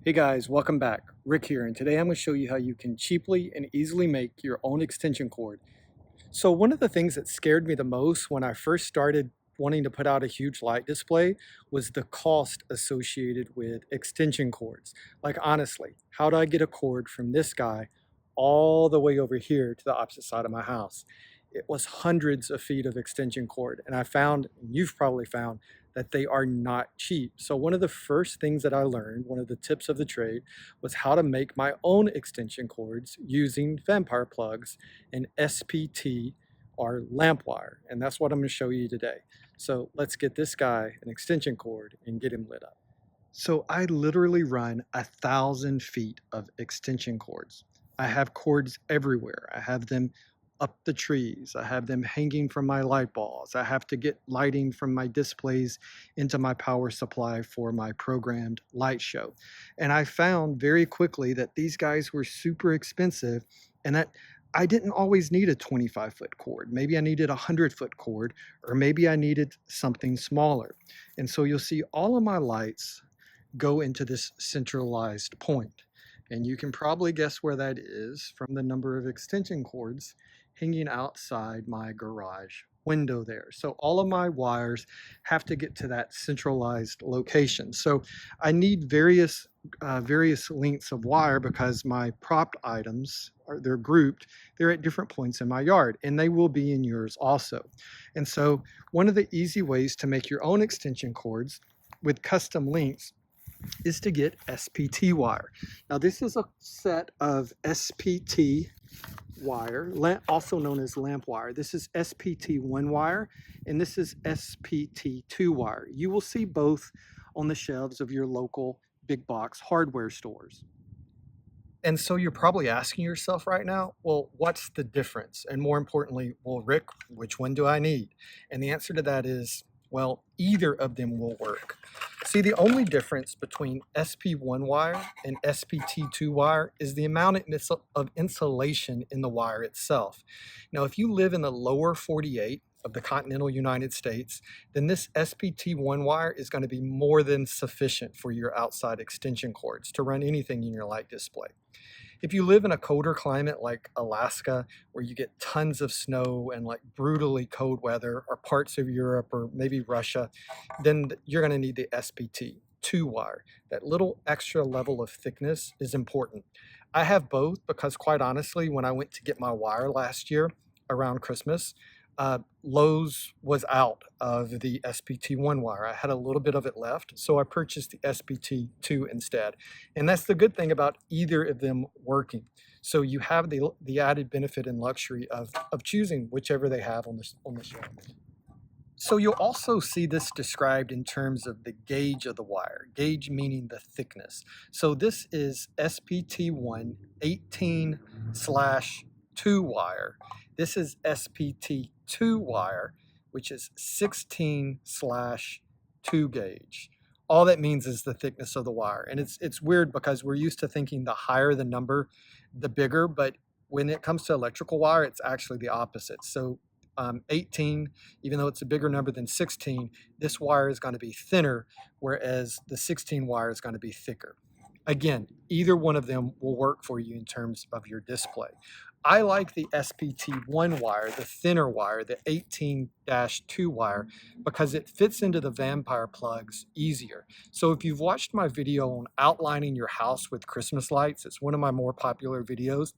Hey guys, welcome back. Rick here, and today I'm going to show you how you can cheaply and easily make your own extension cord. So one of the things that scared me the most when I first started wanting to put out a huge light display was the cost associated with extension cords. Like honestly, how do I get a cord from this guy all the way over here to the opposite side of my house? It was hundreds of feet of extension cord, and I found, and you've probably found, that they are not cheap. So one of the first things that I learned, one of the tips of the trade, was how to make my own extension cords using vampire plugs and SPT or lamp wire. And that's what I'm going to show you today. So let's get this guy an extension cord and get him lit up. So I literally run 1,000 feet of extension cords. I have cords everywhere. I have them up the trees. I have them hanging from my light balls. I have to get lighting from my displays into my power supply for my programmed light show. And I found very quickly that these guys were super expensive and that I didn't always need a 25-foot cord. Maybe I needed a 100-foot cord, or maybe I needed something smaller. And so you'll see all of my lights go into this centralized point. And you can probably guess where that is from the number of extension cords hanging outside my garage window there. So all of my wires have to get to that centralized location. So I need various lengths of wire because my propped items they're grouped. They're at different points in my yard, and they will be in yours also. And so one of the easy ways to make your own extension cords with custom lengths is to get SPT wire. Now this is a set of SPT wire, also known as lamp wire. This is SPT1 wire, and this is SPT2 wire. You will see both on the shelves of your local big box hardware stores. And so you're probably asking yourself right now, well, what's the difference? And more importantly, well, Rick, which one do I need? And the answer to that is, well, either of them will work. See, the only difference between SP1 wire and SPT2 wire is the amount of insulation in the wire itself. Now, if you live in the lower 48 of the continental United States, then this SPT1 wire is going to be more than sufficient for your outside extension cords to run anything in your light display. If you live in a colder climate like Alaska, where you get tons of snow and like brutally cold weather, or parts of Europe or maybe Russia, then you're going to need the SPT2 wire. That little extra level of thickness is important. I have both because, quite honestly, when I went to get my wire last year around Christmas, Lowe's was out of the SPT1 wire. I had a little bit of it left, so I purchased the SPT2 instead. And that's the good thing about either of them working. So you have the added benefit and luxury of choosing whichever they have on the shelf. So you'll also see this described in terms of the gauge of the wire, gauge meaning the thickness. So this is SPT1 18/2 wire. This is SPT2 wire, which is 16/2 gauge. All that means is the thickness of the wire. And it's weird because we're used to thinking the higher the number, the bigger, but when it comes to electrical wire, it's actually the opposite. So 18, even though it's a bigger number than 16, this wire is going to be thinner, whereas the 16 wire is going to be thicker. Again, either one of them will work for you in terms of your display. I like the SPT1 wire, the thinner wire, the 18/2 wire, because it fits into the vampire plugs easier. So if you've watched my video on outlining your house with Christmas lights, it's one of my more popular videos.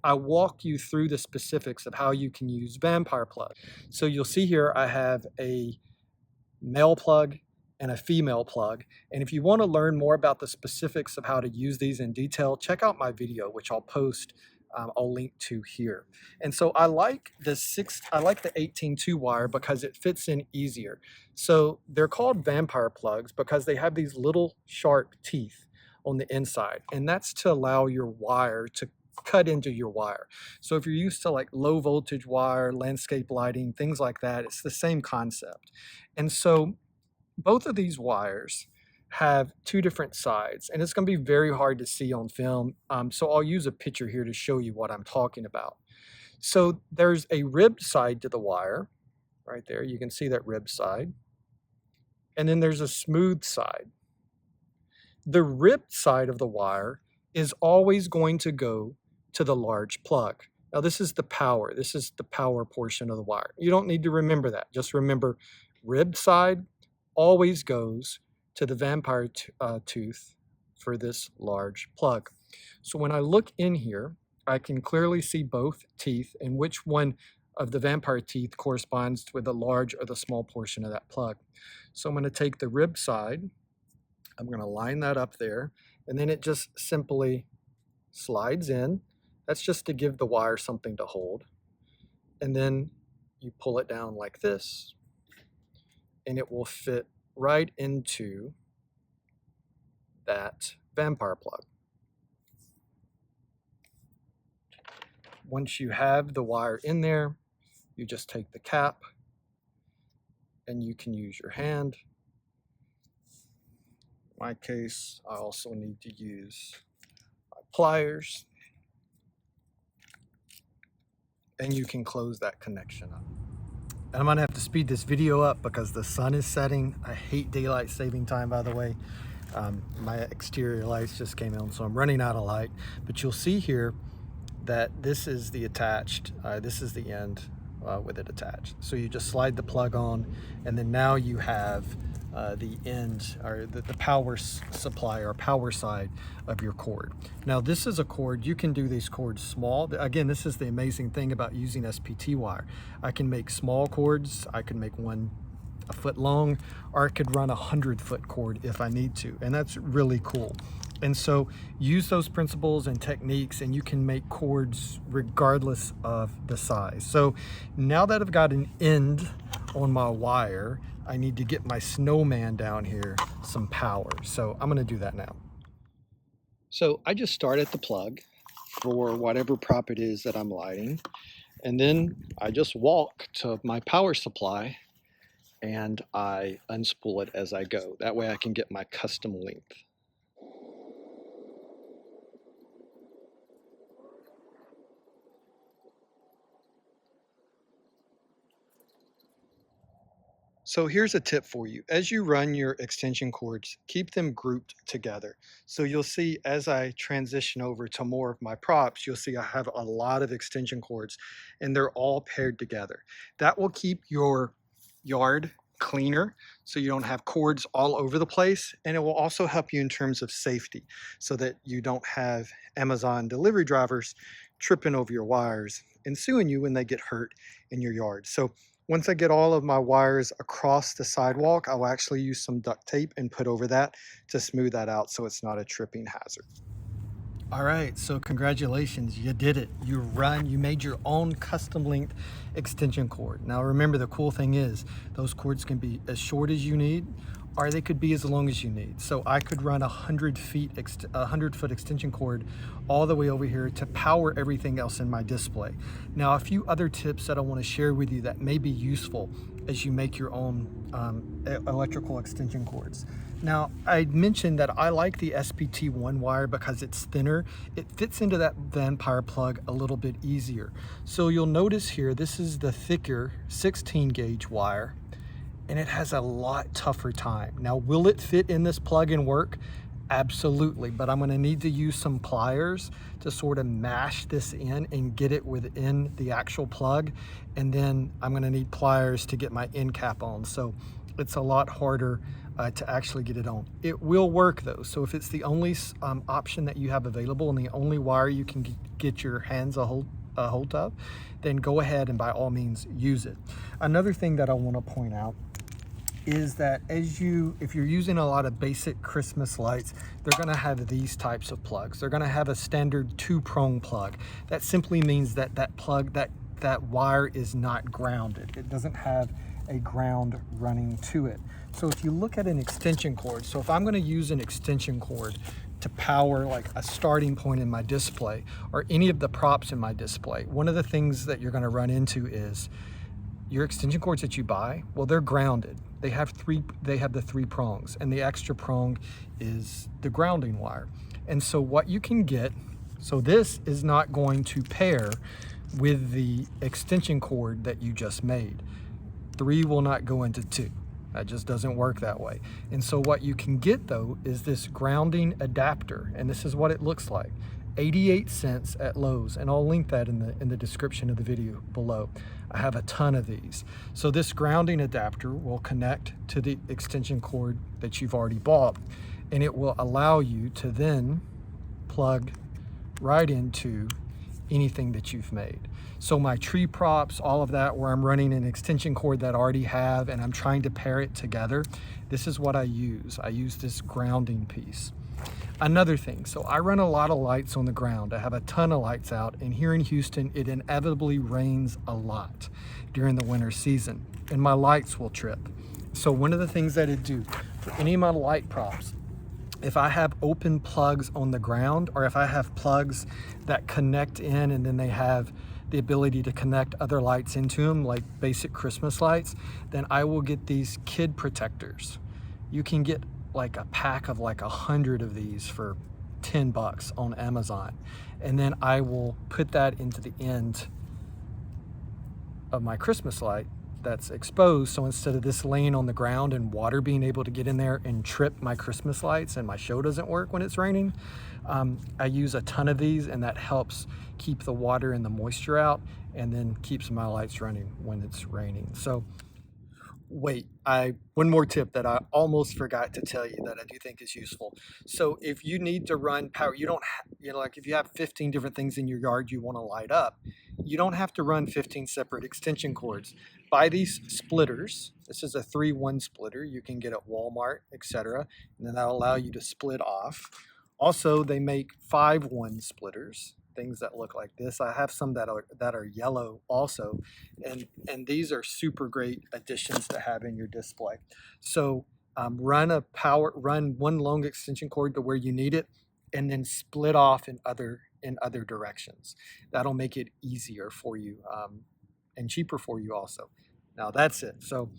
I walk you through the specifics of how you can use vampire plug. So you'll see here I have a male plug and a female plug. And if you want to learn more about the specifics of how to use these in detail, check out my video, which I'll post. I'll link to here. And so I like the 18/2 wire because it fits in easier. So they're called vampire plugs because they have these little sharp teeth on the inside, and that's to allow your wire to cut into your wire. So if you're used to like low voltage wire, landscape lighting, things like that, it's the same concept. And so both of these wires have two different sides, and it's going to be very hard to see on film. So I'll use a picture here to show you what I'm talking about. So there's a ribbed side to the wire right there. You can see that ribbed side. And then there's a smooth side. the ripped side of the wire is always going to go to the large plug. Now this is the power. This is the power portion of the wire. You don't need to remember that. Just remember, ribbed side always goes to the vampire tooth for this large plug. So when I look in here, I can clearly see both teeth and which one of the vampire teeth corresponds with the large or the small portion of that plug. So I'm going to take the rib side, I'm going to line that up there, and then it just simply slides in. That's just to give the wire something to hold. And then you pull it down like this, and it will fit right into that vampire plug. Once you have the wire in there, you just take the cap and you can use your hand. In my case, I also need to use my pliers, and you can close that connection up. And I'm gonna have to speed this video up because the sun is setting. I hate daylight saving time, by the way. My exterior lights just came on, so I'm running out of light. But you'll see here that this is the attached, this is the end with it attached. So you just slide the plug on, and then now you have the end, or the power supply or power side of your cord. Now this is a cord, you can do these cords small. Again, this is the amazing thing about using SPT wire. I can make small cords, I can make one a foot long, or I could run 100-foot cord if I need to, and that's really cool. And so use those principles and techniques and you can make cords regardless of the size. So now that I've got an end on my wire, I need to get my snowman down here some power. So I'm gonna do that now. So I just start at the plug for whatever prop it is that I'm lighting. And then I just walk to my power supply and I unspool it as I go. That way I can get my custom length. So here's a tip for you. As you run your extension cords, keep them grouped together. So you'll see as I transition over to more of my props, you'll see I have a lot of extension cords and they're all paired together. That will keep your yard cleaner so you don't have cords all over the place, and it will also help you in terms of safety so that you don't have Amazon delivery drivers tripping over your wires and suing you when they get hurt in your yard. So once I get all of my wires across the sidewalk, I'll actually use some duct tape and put over that to smooth that out so it's not a tripping hazard. All right, so congratulations, you did it. You made your own custom length extension cord. Now remember, the cool thing is those cords can be as short as you need, or they could be as long as you need. So I could run 100-foot extension cord all the way over here to power everything else in my display. Now, a few other tips that I want to share with you that may be useful as you make your own electrical extension cords. Now, I mentioned that I like the SPT1 wire because it's thinner. It fits into that vampire plug a little bit easier. So you'll notice here, this is the thicker 16 gauge wire, and it has a lot tougher time. Now, will it fit in this plug and work? Absolutely, but I'm gonna need to use some pliers to sort of mash this in and get it within the actual plug. And then I'm gonna need pliers to get my end cap on. So it's a lot harder to actually get it on. It will work though. So if it's the only option that you have available and the only wire you can get your hands a hold of, then go ahead and by all means use it. Another thing that I wanna point out is that if you're using a lot of basic Christmas lights, they're gonna have these types of plugs. They're gonna have a standard 2-prong plug. That simply means that that wire is not grounded. It doesn't have a ground running to it. So if you look at an extension cord, so if I'm gonna use an extension cord to power like a starting point in my display or any of the props in my display, one of the things that you're gonna run into is your extension cords that you buy, well, they're grounded. They have the 3 prongs, and the extra prong is the grounding wire. And so what you can get, so this is not going to pair with the extension cord that you just made. 3 will not go into 2. That just doesn't work that way. And so what you can get though is this grounding adapter, and this is what it looks like. 88 cents at Lowe's, and I'll link that in the description of the video below. I have a ton of these. So this grounding adapter will connect to the extension cord that you've already bought, and it will allow you to then plug right into anything that you've made. So my tree props, all of that, where I'm running an extension cord that I already have and I'm trying to pair it together, this is what I use. I use this grounding piece. Another thing, so I run a lot of lights on the ground. I have a ton of lights out, and here in Houston, it inevitably rains a lot during the winter season, and my lights will trip. So one of the things that I do for any of my light props, if I have open plugs on the ground, or if I have plugs that connect in and then they have the ability to connect other lights into them, like basic Christmas lights, then I will get these kid protectors. You can get like a pack of like 100 of these for 10 bucks on Amazon. And then I will put that into the end of my Christmas light that's exposed. So instead of this laying on the ground and water being able to get in there and trip my Christmas lights and my show doesn't work when it's raining, I use a ton of these, and that helps keep the water and the moisture out, and then keeps my lights running when it's raining. So wait, one more tip that I almost forgot to tell you that I do think is useful. So if you need to run power, you don't, like if you have 15 different things in your yard you want to light up, you don't have to run 15 separate extension cords. Buy these splitters. This is a 3-1 splitter you can get at Walmart, etc. And then that'll allow you to split off. Also, they make 5-1 splitters, things that look like this. I have some that are yellow also, and these are super great additions to have in your display. So run one long extension cord to where you need it, and then split off in other directions. That'll make it easier for you and cheaper for you also. Now that's it. So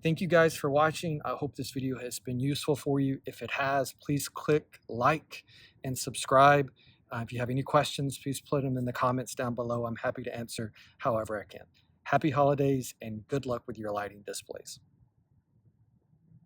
thank you guys for watching. I hope this video has been useful for you. If it has, please click like and subscribe. If you have any questions, please put them in the comments down below. I'm happy to answer however I can. Happy holidays and good luck with your lighting displays.